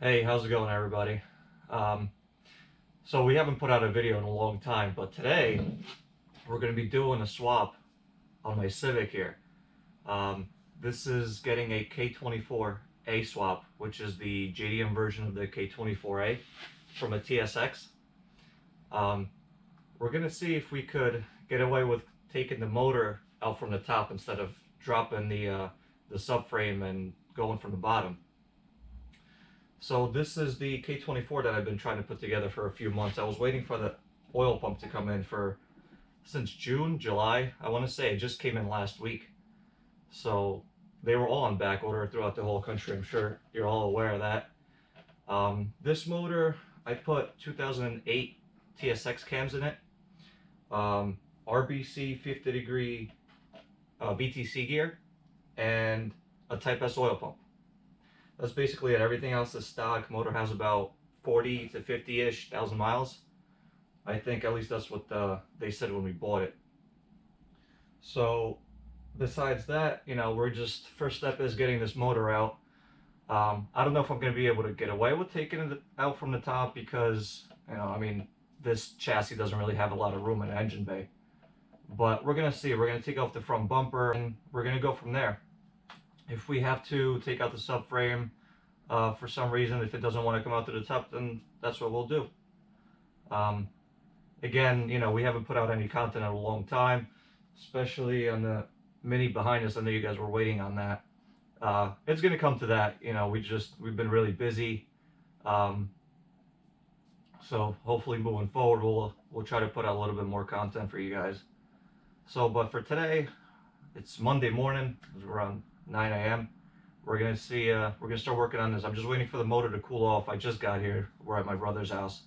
Hey, how's it going, everybody? Um, so we haven't put out a video in a long time, but today we're going to be doing a swap on my Civic here. Um, this is getting a K24a swap, which is the JDM version of the K24a from a TSX. We're going to see if we could get away with taking the motor out from the top instead of dropping the subframe and going from the bottom. So this is the K24 that I've been trying to put together for a few months. I was waiting for the oil pump to come in since June, July. I want to say it just came in last week. So they were all on back order throughout the whole country. I'm sure you're all aware of that. This motor, I put 2008 TSX cams in it. RBC 50-degree VTC gear and a Type S oil pump. That's basically it. Everything else is stock. Motor has about 40 to 50-ish thousand miles. I think at least that's what they said when we bought it. So besides that, first step is getting this motor out. I don't know if I'm going to be able to get away with taking it out from the top because, this chassis doesn't really have a lot of room in the engine bay. But we're going to see. We're going to take off the front bumper and we're going to go from there. If we have to take out the subframe for some reason, if it doesn't want to come out to the top, then that's what we'll do. Again, we haven't put out any content in a long time, especially on the Mini behind us. I know you guys were waiting on that. It's going to come to that. We've been really busy. So hopefully moving forward, we'll try to put out a little bit more content for you guys. So, but for today, it's Monday morning. It's around 9 a.m. We're gonna start working on this. I'm just waiting for the motor to cool off. I just got here. We're at my brother's house,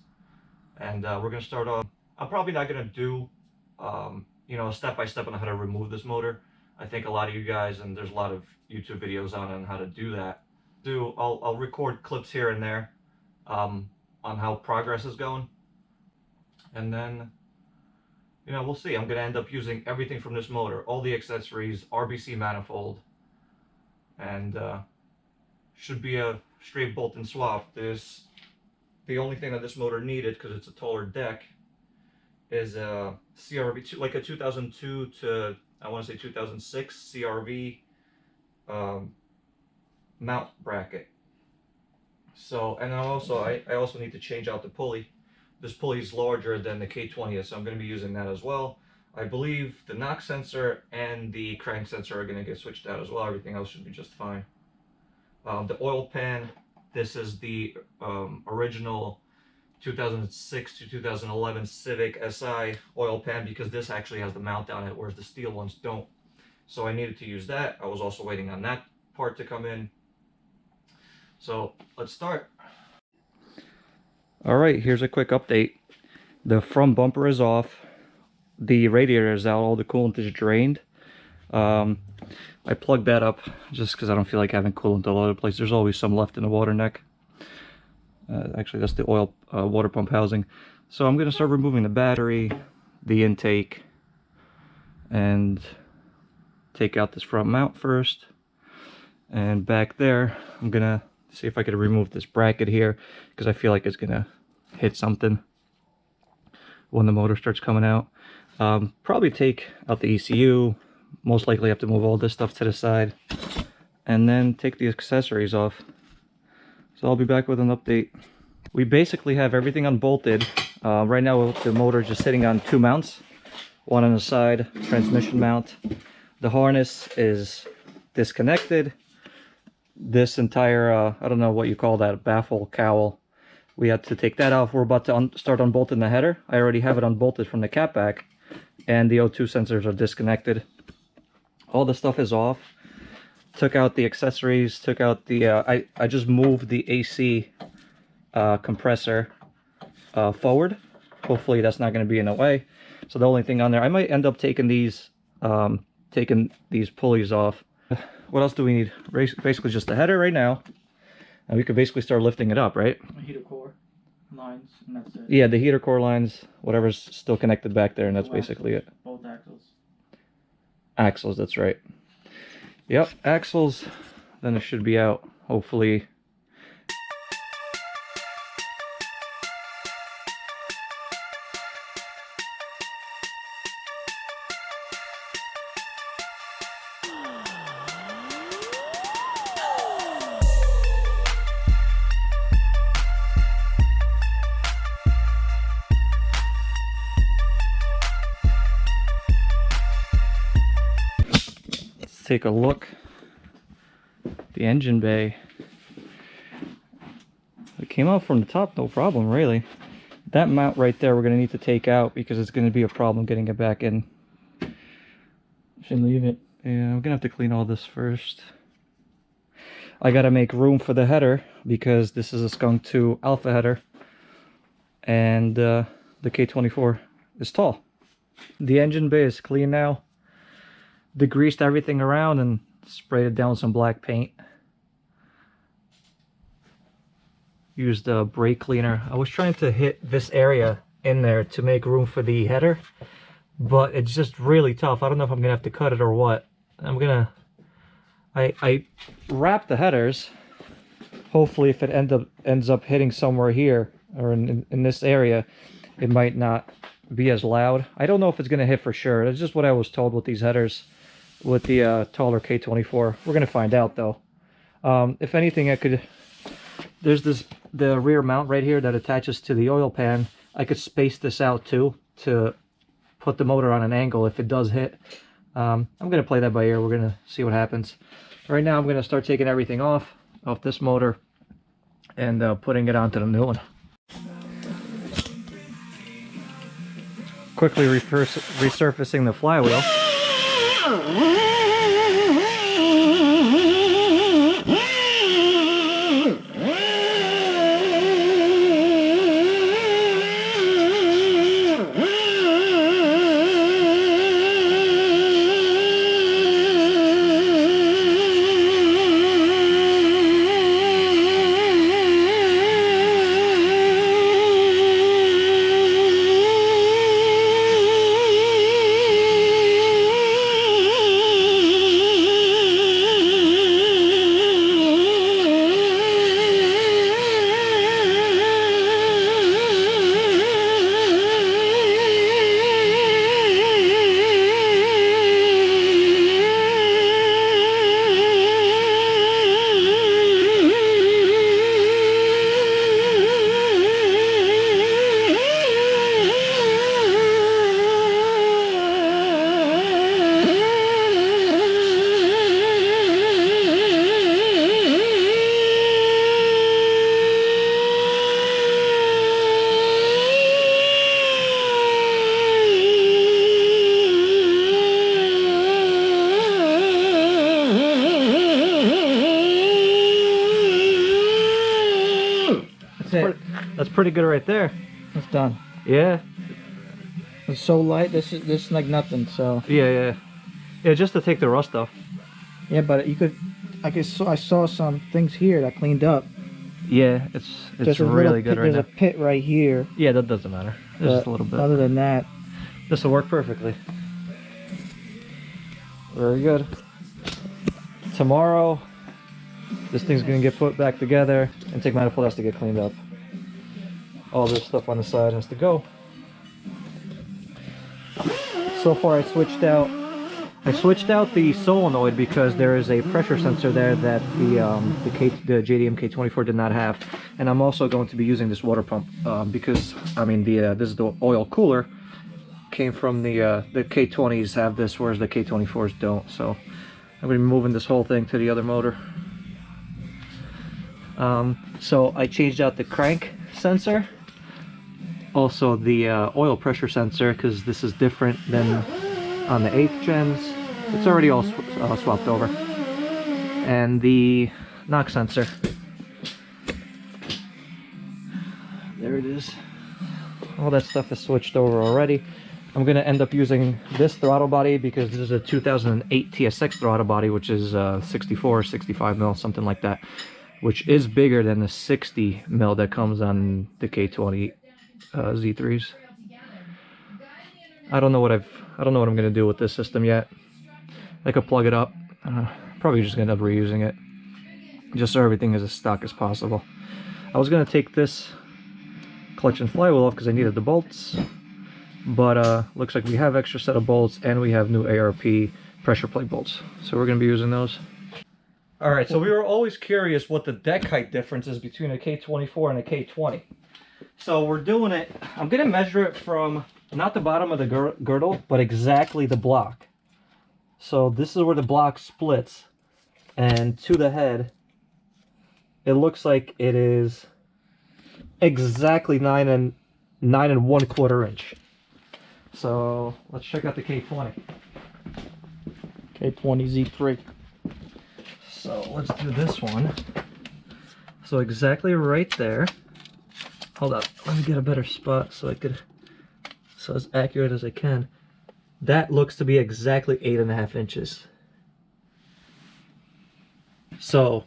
and we're gonna start off. I'm probably not gonna do, a step-by-step on how to remove this motor. I think a lot of you guys, and there's a lot of YouTube videos on how to do that. I'll record clips here and there, on how progress is going, and then, we'll see. I'm gonna end up using everything from this motor, all the accessories, RBC manifold, and should be a straight bolt and swap. The only thing that this motor needed, because it's a taller deck, is a CRV, like a 2002 to I want to say 2006 CRV mount bracket. So, and I also need to change out the pulley. This pulley is larger than the K20, so I'm going to be using that as well. I believe the knock sensor and the crank sensor are going to get switched out as well. Everything else should be just fine. The oil pan, this is the original 2006 to 2011 Civic Si oil pan, because this actually has the mount on it, whereas the steel ones don't. So I needed to use that. I was also waiting on that part to come in. So let's start. All right, here's a quick update. The front bumper is off. The radiator is out. All the coolant is drained. I plugged that up just because I don't feel like having coolant all over the place. There's always some left in the water neck. Actually, that's the oil water pump housing. So I'm going to start removing the battery, the intake, and take out this front mount first. And back there, I'm going to see if I can remove this bracket here, because I feel like it's going to hit something when the motor starts coming out. Probably take out the ECU. Most likely have to move all this stuff to the side, and then take the accessories off. So I'll be back with an update. We basically have everything unbolted. Right now the motor is just sitting on two mounts, one on the side, transmission mount. The harness is disconnected. This entire, I don't know what you call that, baffle cowl, we had to take that off. We're about to start unbolting the header. I already have it unbolted from the catback, and the O2 sensors are disconnected. All the stuff is off. Took out the accessories, took out the, I just moved the AC compressor forward. Hopefully that's not going to be in the way. So the only thing on there, I might end up taking these pulleys off. What else do we need? Basically just the header right now. And we could basically start lifting it up, right? Heater core lines, and that's it. Yeah, the heater core lines, whatever's still connected back there, and that's basically it. Both axles. Axles, that's right. Yep, axles. Then it should be out, hopefully. take a look. The engine bay. It came out from the top, no problem, really. That mount right there, we're going to need to take out because it's going to be a problem getting it back in. Should leave it. Yeah, I'm going to have to clean all this first. I got to make room for the header because this is a Skunk 2 Alpha header. And the K24 is tall. The engine bay is clean now. Degreased everything around and sprayed it down with some black paint. Used a brake cleaner. I was trying to hit this area in there to make room for the header, but it's just really tough. I don't know if I'm gonna have to cut it or what. I wrap the headers. Hopefully if it ends up hitting somewhere here or in this area, it might not be as loud. I don't know if it's gonna hit for sure. That's just what I was told with these headers with the taller K24. We're gonna find out though. If anything, there's the rear mount right here that attaches to the oil pan. I could space this out too to put the motor on an angle if it does hit. I'm gonna play that by ear. We're gonna see what happens. Right now I'm gonna start taking everything off this motor and putting it onto the new one. Quickly resurfacing the flywheel. That's pretty good right there. It's done. Yeah. It's so light. This is like nothing. So Yeah, just to take the rust off. yeah, but you could. I saw some things here that cleaned up. Yeah, it's really good right now. There's a pit right here. Yeah, that doesn't matter. Just a little bit. Other than that, this will work perfectly. Very good. Tomorrow, this thing's gonna get put back together, and take manifold has to get cleaned up. All this stuff on the side has to go. So far, I switched out the solenoid because there is a pressure sensor there that the JDM K24 did not have, and I'm also going to be using this water pump because I mean this is the oil cooler came from the K20s have this, whereas the K24s don't. So I'm going to be moving this whole thing to the other motor. So I changed out the crank sensor, also the oil pressure sensor, because this is different than on the 8th gens. It's already all swapped over. And the knock sensor. There it is. All that stuff is switched over already. I'm going to end up using this throttle body because this is a 2008 TSX throttle body, which is 64, 65 mil, something like that, which is bigger than the 60 mil that comes on the K20 Z3s. I don't know what I'm going to do with this system yet. I could plug it up. Probably just going to end up reusing it, just so everything is as stock as possible. I was going to take this clutch and flywheel off because I needed the bolts, but looks like we have extra set of bolts and we have new ARP pressure plate bolts, so we're going to be using those. Alright, so we were always curious what the deck height difference is between a K24 and a K20. So we're doing it, I'm going to measure it from not the bottom of the girdle, but exactly the block. So this is where the block splits, and to the head, it looks like it is exactly 9 1/4 inch. So let's check out the K20. K20Z3. So let's do this one. So exactly right there. Hold up, let me get a better spot so so as accurate as I can. That looks to be exactly 8.5 inches. So,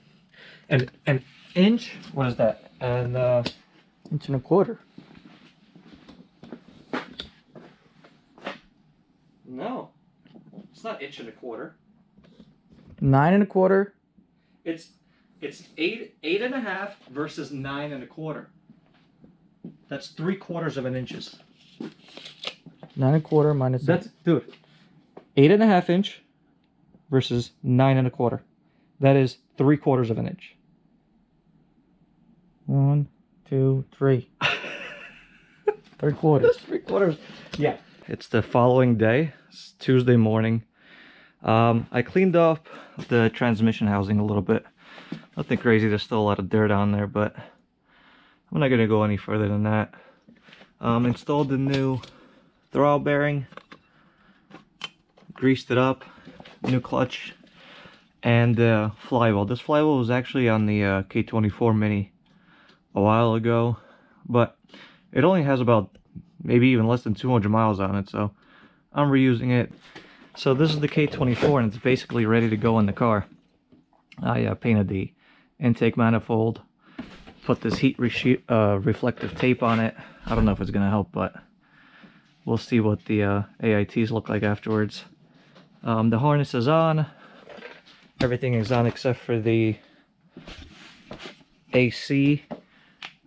an inch, what is that? And 1.25 inches. no, it's not 1.25 inches. 9.25. It's 8.5 versus 9.25. That's 3/4 inches. 9.25 minus. That's, dude, 8.5 inch versus 9.25. That is 3/4 inch. 1, 2, 3. 3/4. That's 3/4. Yeah. It's the following day. It's Tuesday morning. I cleaned up the transmission housing a little bit. Nothing crazy. There's still a lot of dirt on there, but I'm not gonna go any further than that. Installed the new throttle bearing, greased it up, new clutch, and the flywheel. This flywheel was actually on the K24 Mini a while ago, but it only has about maybe even less than 200 miles on it, so I'm reusing it. So this is the K24 and it's basically ready to go in the car. I painted the intake manifold, put this heat reflective tape on it. I don't know if it's gonna help, but we'll see what the AITs look like afterwards. The harness is on. Everything is on except for the AC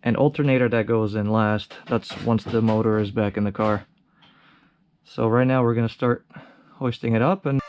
and alternator that goes in last. That's once the motor is back in the car. So right now we're gonna start hoisting it up and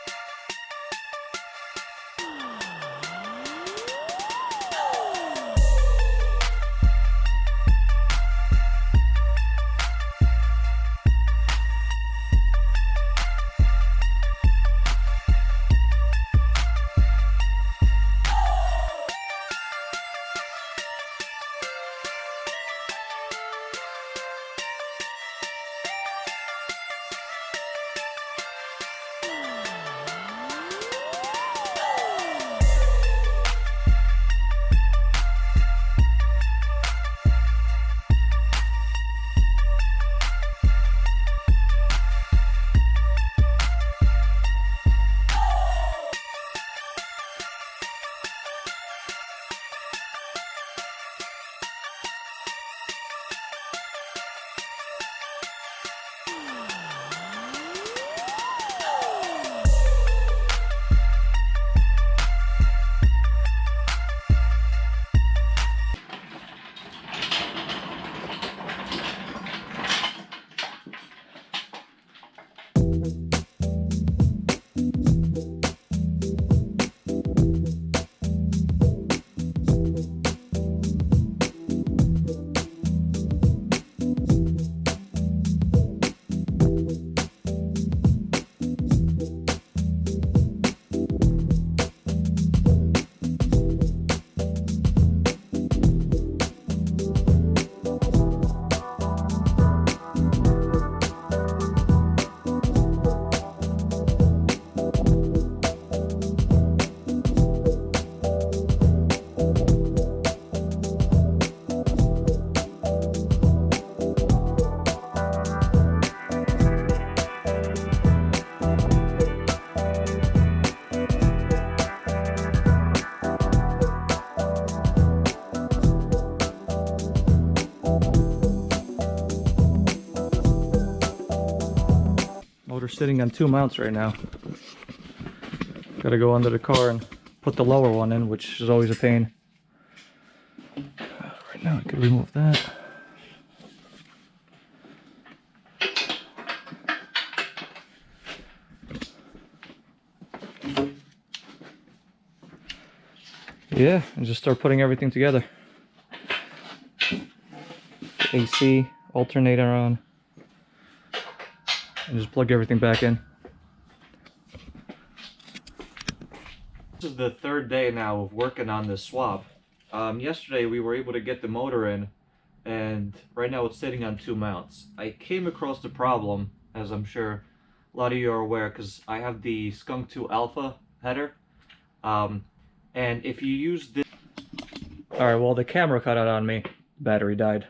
motor's sitting on 2 mounts right now. Gotta go under the car and put the lower one in, which is always a pain. Right now I could remove that. Yeah, and just start putting everything together. AC, alternator on, and just plug everything back in. This is the third day now of working on this swap. Yesterday we were able to get the motor in, and right now it's sitting on 2 mounts. I came across the problem, as I'm sure a lot of you are aware, because I have the Skunk 2 Alpha header. And if you use this... Alright, well, the camera cut out on me. Battery died.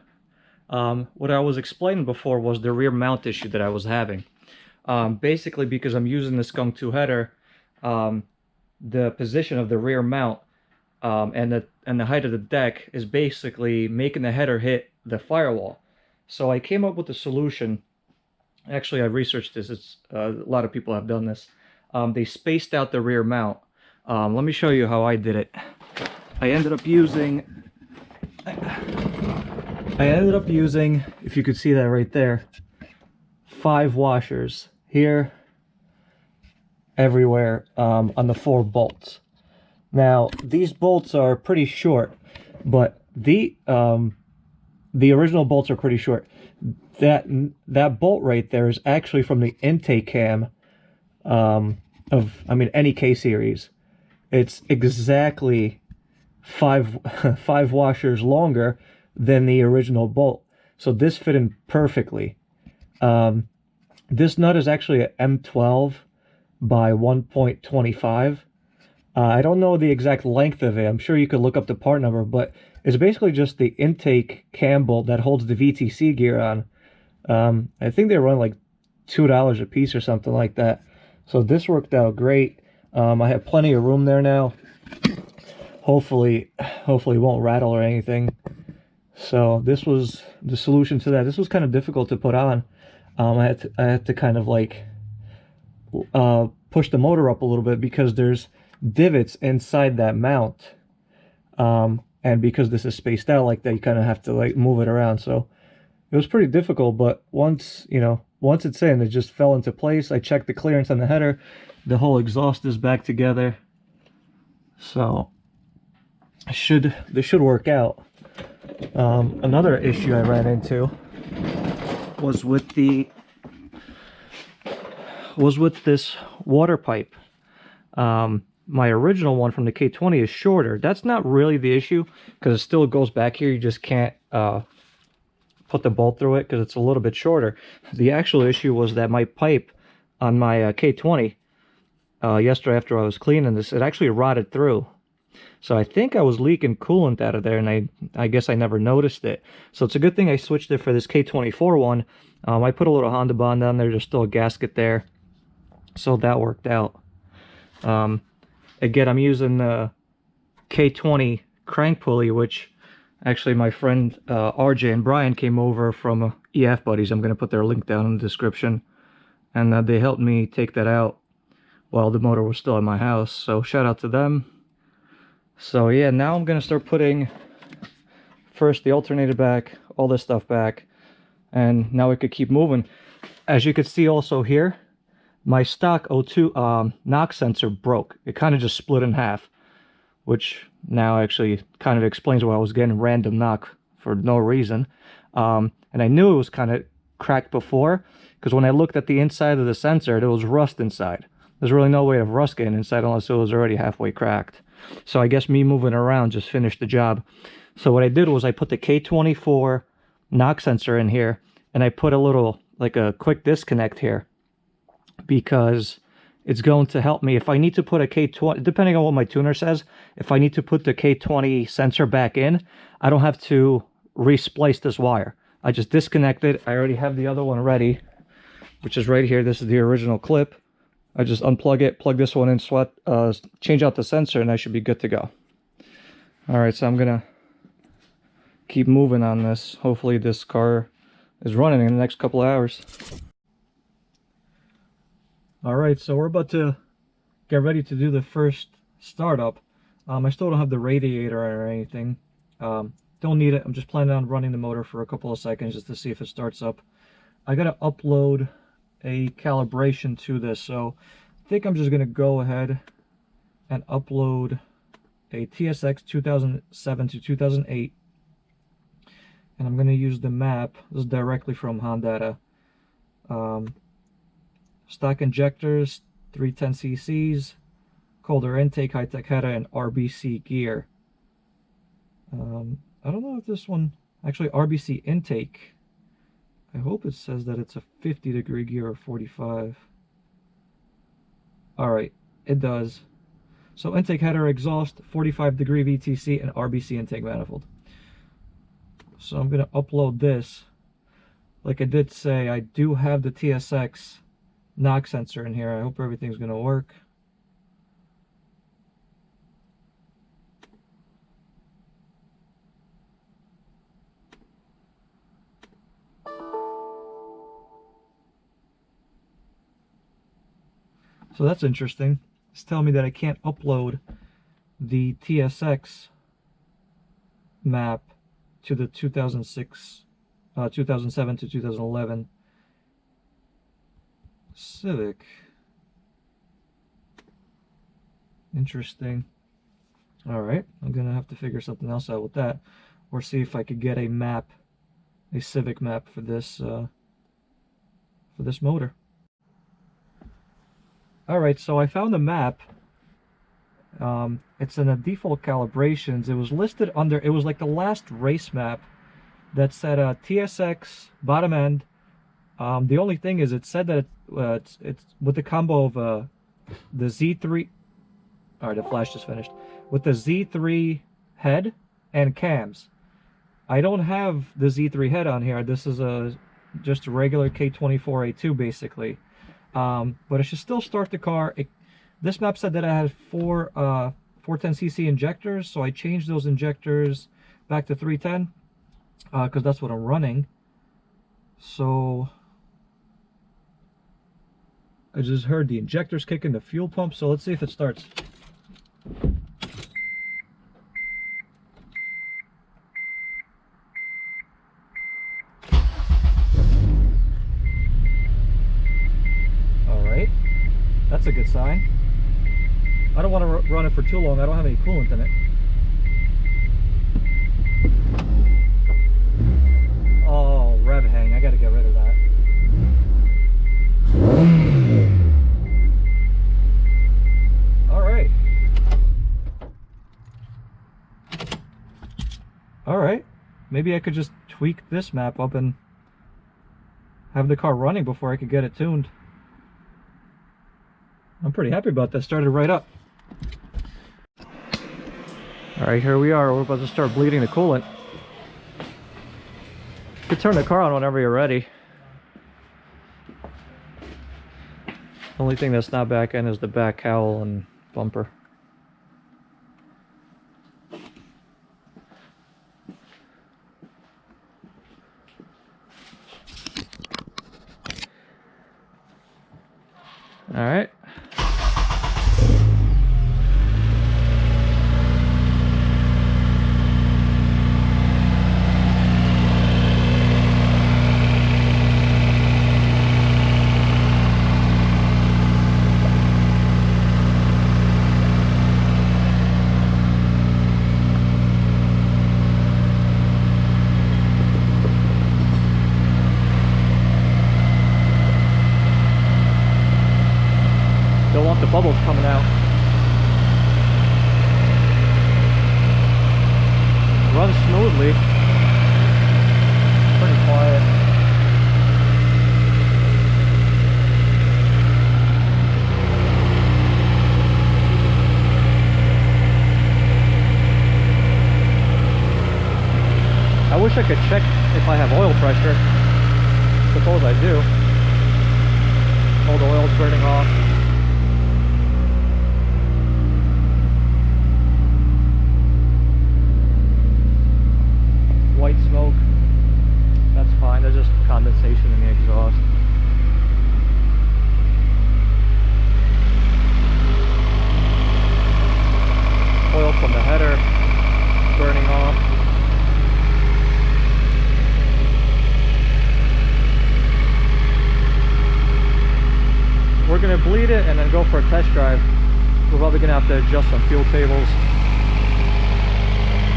What I was explaining before was the rear mount issue that I was having. Basically, because I'm using the Skunk 2 header, the position of the rear mount and the height of the deck is basically making the header hit the firewall. So I came up with a solution. Actually, I researched this. It's a lot of people have done this. They spaced out the rear mount. Let me show you how I did it. I ended up using, if you could see that right there, 5 washers here, everywhere, on the 4 bolts. Now, these bolts are pretty short, but the original bolts are pretty short. That bolt right there is actually from the intake cam of, any K series. It's exactly 5 washers longer than the original bolt. So this fit in perfectly. This nut is actually an M12 by 1.25. I don't know the exact length of it. I'm sure you could look up the part number, but it's basically just the intake cam bolt that holds the VTC gear on. I think they run like $2 a piece or something like that. So this worked out great. I have plenty of room there now. Hopefully it won't rattle or anything. So this was the solution to that. This was kind of difficult to put on. I had to kind of like push the motor up a little bit because there's divots inside that mount. And because this is spaced out like that, you kind of have to like move it around. So it was pretty difficult, but once it's in, it just fell into place. I checked the clearance on the header. The whole exhaust is back together. So this should work out. Another issue I ran into was with this water pipe. My original one from the K20 is shorter. That's not really the issue because it still goes back here. You just can't put the bolt through it because it's a little bit shorter. The actual issue was that my pipe on my K20 yesterday after I was cleaning this, it actually rotted through. So I think I was leaking coolant out of there, and I guess I never noticed it. So it's a good thing I switched it for this K24 one. I put a little Honda Bond on there. There's still a gasket there. So that worked out. Again, I'm using the K20 crank pulley, which actually my friend RJ and Brian came over from EF Buddies. I'm going to put their link down in the description. And they helped me take that out while the motor was still at my house. So shout out to them. So yeah, now I'm going to start putting first the alternator back, all this stuff back, and now we could keep moving. As you can see also here, my stock O2 knock sensor broke. It kind of just split in half, which now actually kind of explains why I was getting random knock for no reason. And I knew it was kind of cracked before, because when I looked at the inside of the sensor, there was rust inside. There's really no way of rust getting inside unless it was already halfway cracked. So I guess me moving around just finished the job. So what I did was I put the K24 knock sensor in here, and I put a little, like a quick disconnect here, because it's going to help me if I need to put a K20, depending on what my tuner says, if I need to put the K20 sensor back in, I don't have to re-splice this wire. I just disconnect it. I already have the other one ready, which is right here. This is the original clip. I just unplug it, plug this one in, change out the sensor, and I should be good to go. Alright, so I'm gonna keep moving on this. Hopefully this car is running in the next couple of hours. Alright, so we're about to get ready to do the first startup. I still don't have the radiator or anything. Don't need it. I'm just planning on running the motor for a couple of seconds just to see if it starts up. I gotta upload a calibration to this, so I think I'm just gonna go ahead and upload a TSX 2007 to 2008, and I'm gonna use the map. This is directly from Honda. Stock injectors, 310 cc's, colder intake, high-tech header, and RBC gear. I don't know if this one, actually RBC intake, I hope it says that it's a 50-degree gear or 45. Alright, it does. So intake header, exhaust, 45-degree VTC, and RBC intake manifold. So I'm going to upload this. Like I did say, I do have the TSX knock sensor in here. I hope everything's going to work. So that's interesting. It's telling me that I can't upload the TSX map to the 2007 to 2011 Civic. Interesting. Alright, I'm gonna have to figure something else out with that, or see if I could get a map, a Civic map for this motor. Alright, so I found a map. It's in the default calibrations. It was listed under, it was like the last race map that said TSX bottom end. The only thing is it said that it's with the combo of the Z3. Alright, the flash just finished. With the Z3 head and cams. I don't have the Z3 head on here. This is just a regular K24a2 basically. But it should still start the car. This map said that I had four 410cc injectors, so I changed those injectors back to 310 because that's what I'm running. So I just heard the injectors kicking the fuel pump, so let's see if it starts. Alright, that's a good sign. I don't want to run it for too long. I don't have any coolant in it. Oh, rev hang. I got to get rid of that. Alright. Alright. Maybe I could just tweak this map up and have the car running before I could get it tuned. I'm pretty happy about that. Started right up. Alright, here we are. We're about to start bleeding the coolant. You can turn the car on whenever you're ready. The only thing that's not back in is the back cowl and bumper. Alright. Don't want the bubbles coming out. Runs smoothly. Pretty quiet. I wish I could check if I have oil pressure. Suppose I do. All the oil's burning off. White smoke, that's fine. There's just condensation in the exhaust. Oil from the header burning off. We're gonna bleed it and then go for a test drive. We're probably gonna have to adjust some fuel tables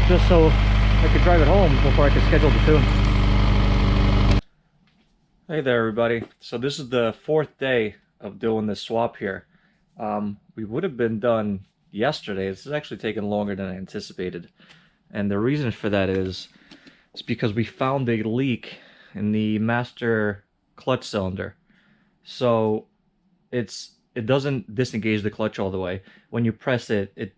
just so I could drive it home before I could schedule the tune. Hey there everybody. So this is the 4th day of doing this swap here. We would have been done yesterday. This is actually taking longer than I anticipated. And the reason for that is it's because we found a leak in the master clutch cylinder. So it doesn't disengage the clutch all the way. When you press it,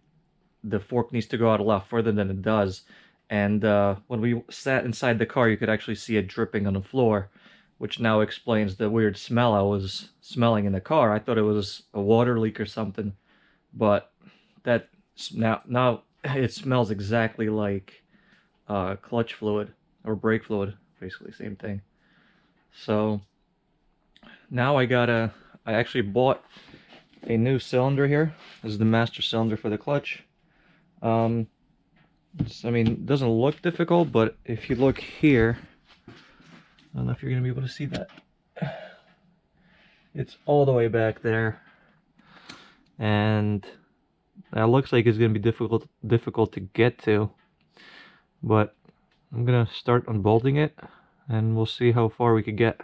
the fork needs to go out a lot further than it does. And when we sat inside the car, you could actually see it dripping on the floor, which now explains the weird smell I was smelling in the car. I thought it was a water leak or something, but that now it smells exactly like clutch fluid or brake fluid, basically same thing. So now I actually bought a new cylinder here. This is the master cylinder for the clutch. I mean, it doesn't look difficult, but if you look here, I don't know if you're gonna be able to see that. It's all the way back there, and that looks like it's gonna be difficult to get to. But I'm gonna start unbolting it, and we'll see how far we could get.